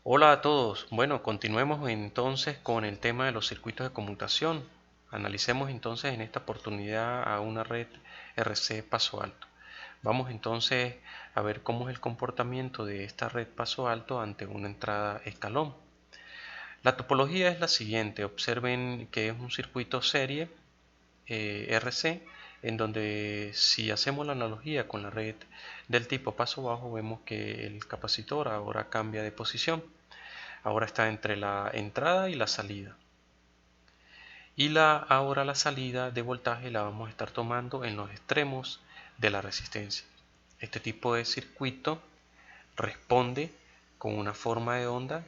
Hola a todos. Bueno, continuemos entonces con el tema de los circuitos de conmutación. Analicemos entonces en esta oportunidad a una red RC paso alto. Vamos entonces a ver cómo es el comportamiento de esta red paso alto ante una entrada escalón. La topología es la siguiente. Observen que es un circuito serie RC, en donde si hacemos la analogía con la red del tipo paso bajo, vemos que el capacitor ahora cambia de posición. Ahora está entre la entrada y la salida. Y ahora la salida de voltaje la vamos a estar tomando en los extremos de la resistencia. Este tipo de circuito responde con una forma de onda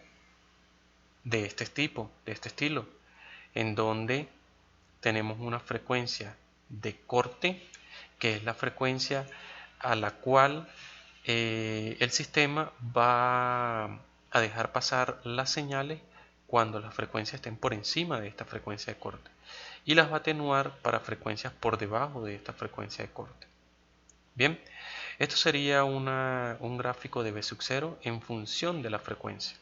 de este tipo, de este estilo, en donde tenemos una frecuencia de corte, que es la frecuencia a la cual el sistema va a dejar pasar las señales cuando las frecuencias estén por encima de esta frecuencia de corte y las va a atenuar para frecuencias por debajo de esta frecuencia de corte. Bien, esto sería un gráfico de B sub 0 en función de la frecuencia.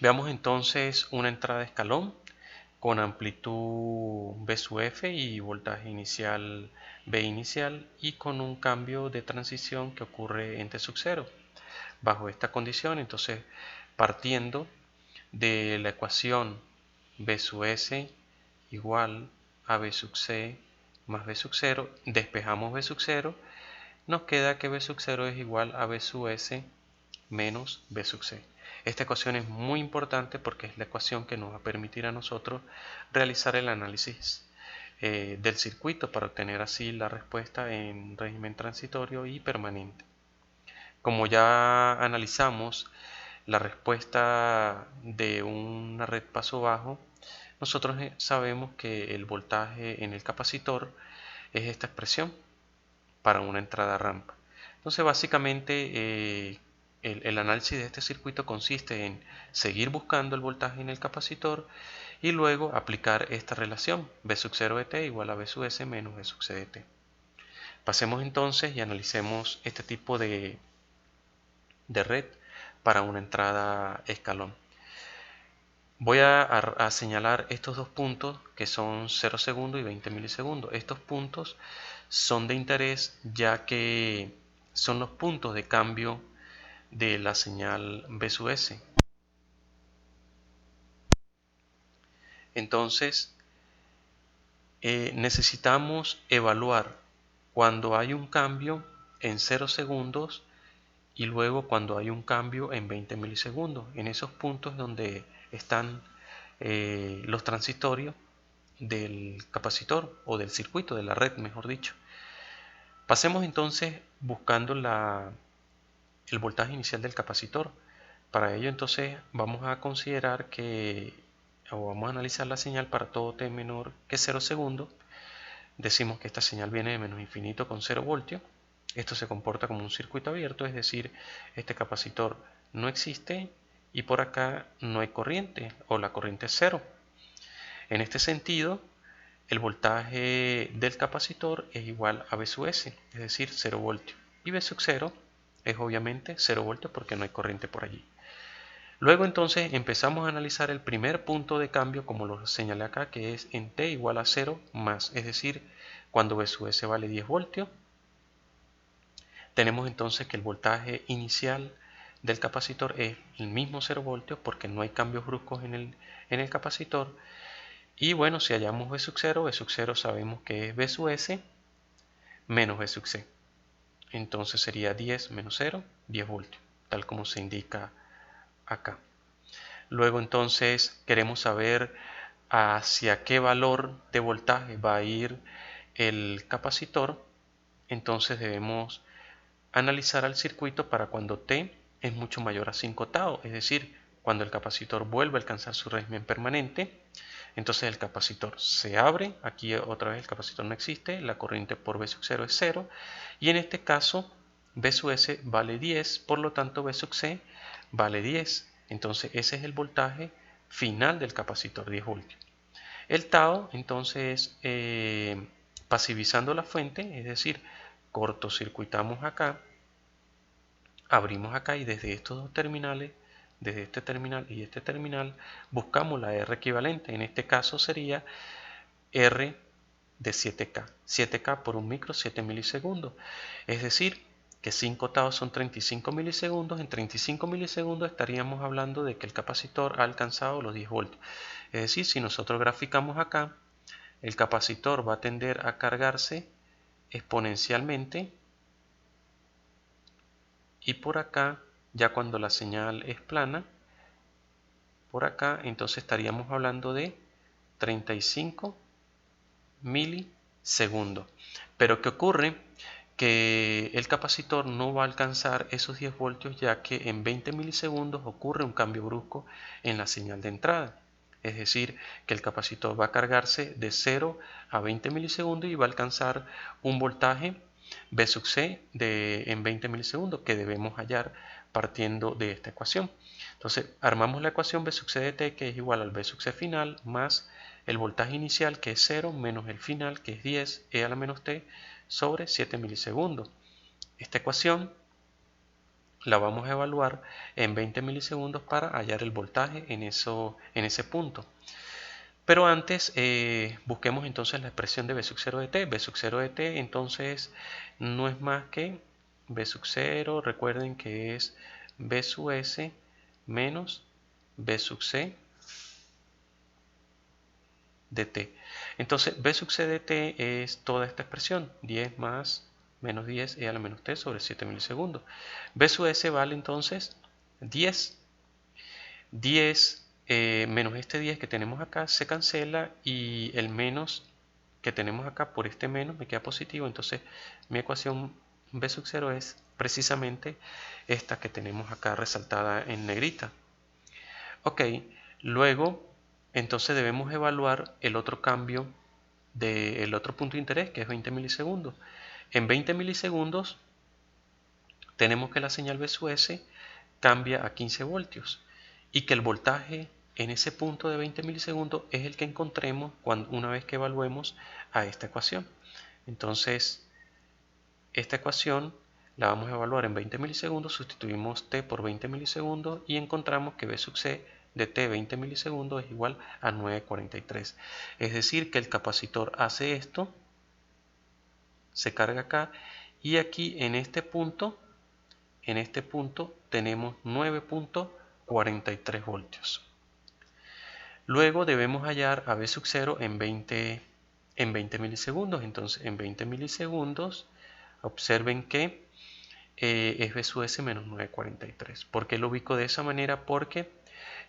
Veamos entonces una entrada de escalón con amplitud B sub F y voltaje inicial B inicial y con un cambio de transición que ocurre en T sub 0. Bajo esta condición, entonces partiendo de la ecuación B sub S igual a B sub C más B sub 0, despejamos B sub 0, nos queda que B sub 0 es igual a B sub S menos B sub C. Esta ecuación es muy importante porque es la ecuación que nos va a permitir a nosotros realizar el análisis del circuito para obtener así la respuesta en régimen transitorio y permanente. Como ya analizamos la respuesta de una red paso bajo, nosotros sabemos que el voltaje en el capacitor es esta expresión para una entrada rampa. Entonces básicamente el análisis de este circuito consiste en seguir buscando el voltaje en el capacitor y luego aplicar esta relación B sub 0 de t igual a B sub s menos B sub c de t. Pasemos entonces y analicemos este tipo de red para una entrada escalón. Voy a señalar estos dos puntos que son 0 segundos y 20 milisegundos. Estos puntos son de interés ya que son los puntos de cambio de la señal B sub S. Entonces, necesitamos evaluar cuando hay un cambio en 0 segundos y luego cuando hay un cambio en 20 milisegundos. En esos puntos donde están los transitorios del capacitor o del circuito, de la red, mejor dicho. Pasemos entonces buscando el voltaje inicial del capacitor. Para ello entonces vamos a considerar o vamos a analizar la señal para todo t menor que 0 segundos. Decimos que esta señal viene de menos infinito con 0 voltios. Esto se comporta como un circuito abierto, es decir, este capacitor no existe y por acá no hay corriente o la corriente es cero. En este sentido, el voltaje del capacitor es igual a V sub S, es decir, 0 voltios. Y V sub 0 es obviamente 0 voltios porque no hay corriente por allí. Luego entonces empezamos a analizar el primer punto de cambio como lo señalé acá, que es en t igual a 0 más, es decir, cuando V sub S vale 10 voltios, tenemos entonces que el voltaje inicial del capacitor es el mismo 0 voltios porque no hay cambios bruscos en el capacitor. Y bueno, si hallamos V sub 0 sabemos que es V sub S menos V sub C. Entonces sería 10 menos 0, 10 voltios, tal como se indica acá. Luego entonces queremos saber hacia qué valor de voltaje va a ir el capacitor. Entonces debemos analizar al circuito para cuando T es mucho mayor a 5 tau, es decir, cuando el capacitor vuelve a alcanzar su régimen permanente. Entonces el capacitor se abre, aquí otra vez el capacitor no existe, la corriente por V sub 0 es 0 y en este caso V sub S vale 10, por lo tanto V sub C vale 10. Entonces ese es el voltaje final del capacitor, 10 voltios. El tau entonces pasivizando la fuente, es decir, cortocircuitamos acá, abrimos acá y desde estos dos terminales desde este terminal y este terminal, buscamos la R equivalente. En este caso sería R de 7K. 7K por un micro, 7 milisegundos. Es decir, que 5 octavos son 35 milisegundos. En 35 milisegundos estaríamos hablando de que el capacitor ha alcanzado los 10 voltios. Es decir, si nosotros graficamos acá, el capacitor va a tender a cargarse exponencialmente. Y por acá, ya cuando la señal es plana, por acá, entonces estaríamos hablando de 35 milisegundos. Pero ¿qué ocurre? Que el capacitor no va a alcanzar esos 10 voltios, ya que en 20 milisegundos ocurre un cambio brusco en la señal de entrada. Es decir, que el capacitor va a cargarse de 0 a 20 milisegundos y va a alcanzar un voltaje V sub C en 20 milisegundos que debemos hallar partiendo de esta ecuación. Entonces armamos la ecuación V sub C de t, que es igual al V sub C final más el voltaje inicial, que es 0, menos el final, que es 10 e a la menos t sobre 7 milisegundos. Esta ecuación la vamos a evaluar en 20 milisegundos para hallar el voltaje en ese punto. Pero antes busquemos entonces la expresión de V sub 0 de t. V sub 0 de t entonces no es más que V sub 0, recuerden que es V sub S menos V sub C de t. Entonces V sub C de t es toda esta expresión, 10 más menos 10 e a la menos t sobre 7 milisegundos. V sub S vale entonces 10. 10 menos este 10 que tenemos acá se cancela y el menos que tenemos acá por este menos me queda positivo. Entonces mi ecuación V sub 0 es precisamente esta que tenemos acá resaltada en negrita. Ok, luego entonces debemos evaluar el otro cambio del otro punto de interés, que es 20 milisegundos. En 20 milisegundos tenemos que la señal V sub S cambia a 15 voltios y que el voltaje en ese punto de 20 milisegundos es el que encontremos una vez que evaluemos a esta ecuación. Entonces, esta ecuación la vamos a evaluar en 20 milisegundos, sustituimos t por 20 milisegundos y encontramos que V sub C de t 20 milisegundos es igual a 9,43. Es decir, que el capacitor hace esto, se carga acá y aquí en este punto tenemos 9,43 voltios. Luego debemos hallar a V sub 0 en 20 milisegundos. Entonces en 20 milisegundos observen que es V sub S menos 9,43. ¿Por qué lo ubico de esa manera? Porque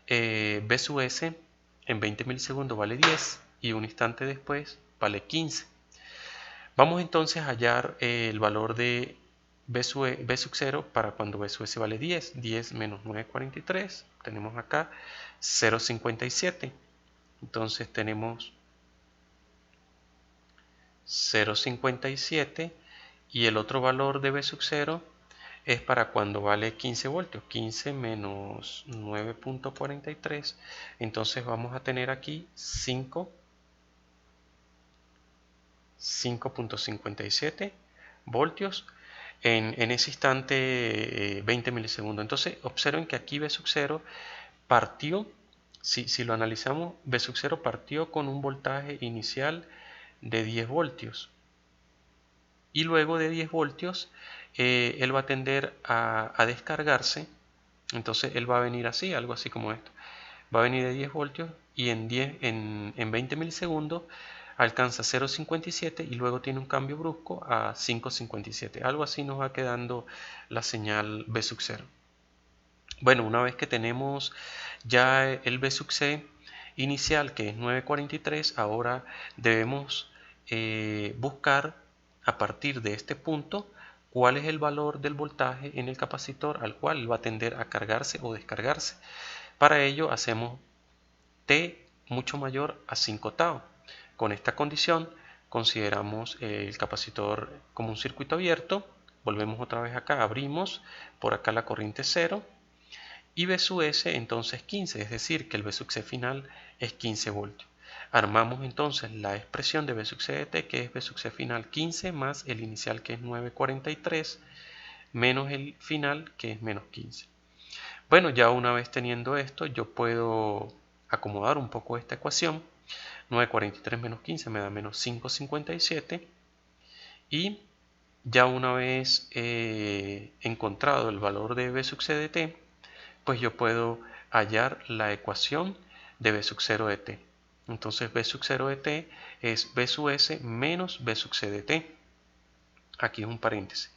V sub S en 20 milisegundos vale 10 y un instante después vale 15. Vamos entonces a hallar el valor de V sub 0 para cuando V sub S vale 10. 10 menos 9,43. Tenemos acá 0,57. Entonces tenemos 0,57 y el otro valor de V sub 0 es para cuando vale 15 voltios. 15 menos 9,43. Entonces vamos a tener aquí 5,57 voltios en ese instante 20 milisegundos. Entonces observen que aquí V sub 0 partió, si lo analizamos, V sub 0 partió con un voltaje inicial de 10 voltios y luego de 10 voltios él va a tender a descargarse. Entonces él va a venir así, algo así como esto, va a venir de 10 voltios y en 20 milisegundos alcanza 0,57 y luego tiene un cambio brusco a 5,57. Algo así nos va quedando la señal V sub 0. Bueno, una vez que tenemos ya el V sub C inicial, que es 9,43, ahora debemos buscar a partir de este punto cuál es el valor del voltaje en el capacitor al cual va a tender a cargarse o descargarse. Para ello hacemos T mucho mayor a 5 octavos. Con esta condición consideramos el capacitor como un circuito abierto. Volvemos otra vez acá, abrimos por acá la corriente 0 y V sub S entonces 15, es decir que el V sub C final es 15 voltios. Armamos entonces la expresión de V sub C de t, que es V sub C final 15 más el inicial, que es 9,43, menos el final, que es menos 15. Bueno, ya una vez teniendo esto, yo puedo acomodar un poco esta ecuación. 9,43 menos 15 me da menos 5,57. Y ya una vez encontrado el valor de b sub c de t, pues yo puedo hallar la ecuación de b sub 0 de t. Entonces b sub 0 de t es b sub s menos b sub c de t. Aquí es un paréntesis.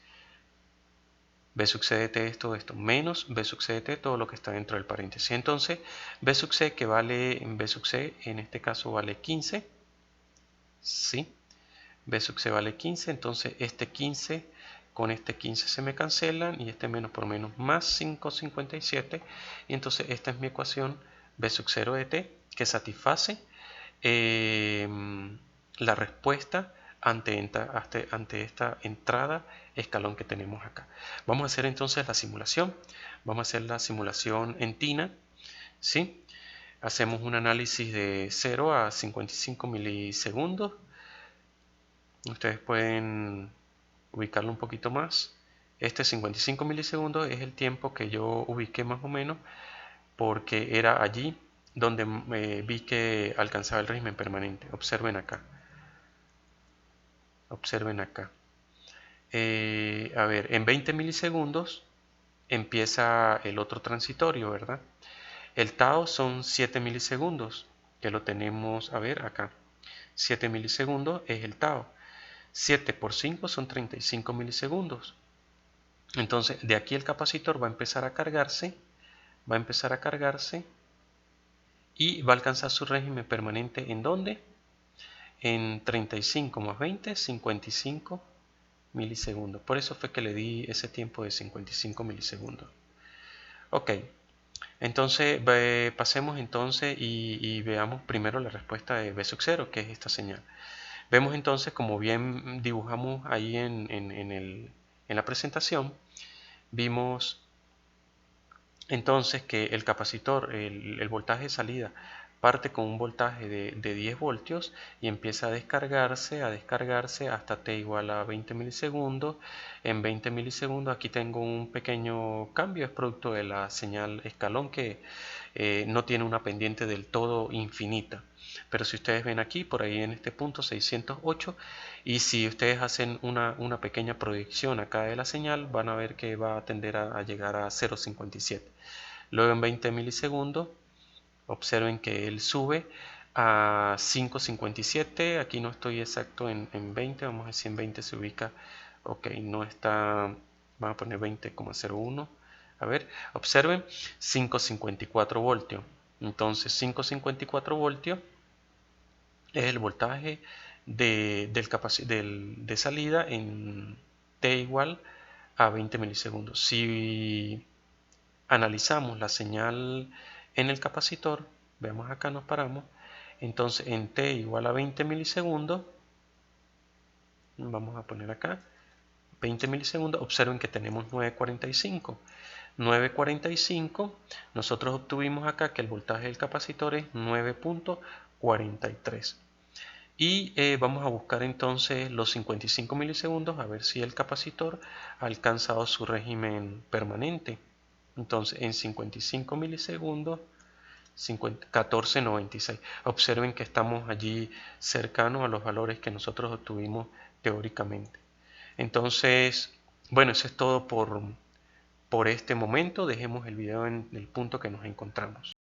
B sub c de t es todo esto, menos B sub c de t, todo lo que está dentro del paréntesis. Entonces, B sub c que vale, B sub c en este caso vale 15, ¿sí? B sub c vale 15, entonces este 15 con este 15 se me cancelan y este menos por menos más 5,57, y entonces esta es mi ecuación B sub 0 de t que satisface la respuesta ante esta entrada escalón que tenemos acá. Vamos a hacer entonces la simulación. Vamos a hacer la simulación en Tina, ¿sí? Hacemos un análisis de 0 a 55 milisegundos. Ustedes pueden ubicarlo un poquito más. Este 55 milisegundos es el tiempo que yo ubiqué más o menos, porque era allí donde vi que alcanzaba el régimen permanente. Observen acá. Observen acá. A ver, en 20 milisegundos empieza el otro transitorio, ¿verdad? El tau son 7 milisegundos, que lo tenemos, a ver, acá. 7 milisegundos es el tau. 7 por 5 son 35 milisegundos. Entonces, de aquí el capacitor va a empezar a cargarse, y va a alcanzar su régimen permanente ¿en dónde? En 35 más 20, 55 milisegundos. Por eso fue que le di ese tiempo de 55 milisegundos. Ok, entonces pasemos entonces y veamos primero la respuesta de B sub 0, que es esta señal. Vemos entonces, como bien dibujamos ahí en la presentación, vimos entonces que el capacitor, el voltaje de salida, parte con un voltaje de 10 voltios y empieza a descargarse hasta t igual a 20 milisegundos. En 20 milisegundos aquí tengo un pequeño cambio, es producto de la señal escalón que no tiene una pendiente del todo infinita. Pero si ustedes ven aquí, por ahí en este punto 608, y si ustedes hacen una pequeña proyección acá de la señal, van a ver que va a tender a llegar a 0,57. Luego en 20 milisegundos, observen que él sube a 5,57. Aquí no estoy exacto en 20, vamos a ver si en 20 se ubica. Ok, no está, vamos a poner 20,01. A ver, observen, 5,54 voltios. Entonces 5,54 voltios es el voltaje de salida en t igual a 20 milisegundos. Si analizamos la señal en el capacitor, veamos acá, nos paramos, entonces en t igual a 20 milisegundos, vamos a poner acá 20 milisegundos, observen que tenemos 9,45. 9,45, nosotros obtuvimos acá que el voltaje del capacitor es 9,43. Y vamos a buscar entonces los 55 milisegundos a ver si el capacitor ha alcanzado su régimen permanente. Entonces en 55 milisegundos 14,96. Observen que estamos allí cercanos a los valores que nosotros obtuvimos teóricamente. Entonces, bueno, eso es todo por este momento. Dejemos el video en el punto que nos encontramos.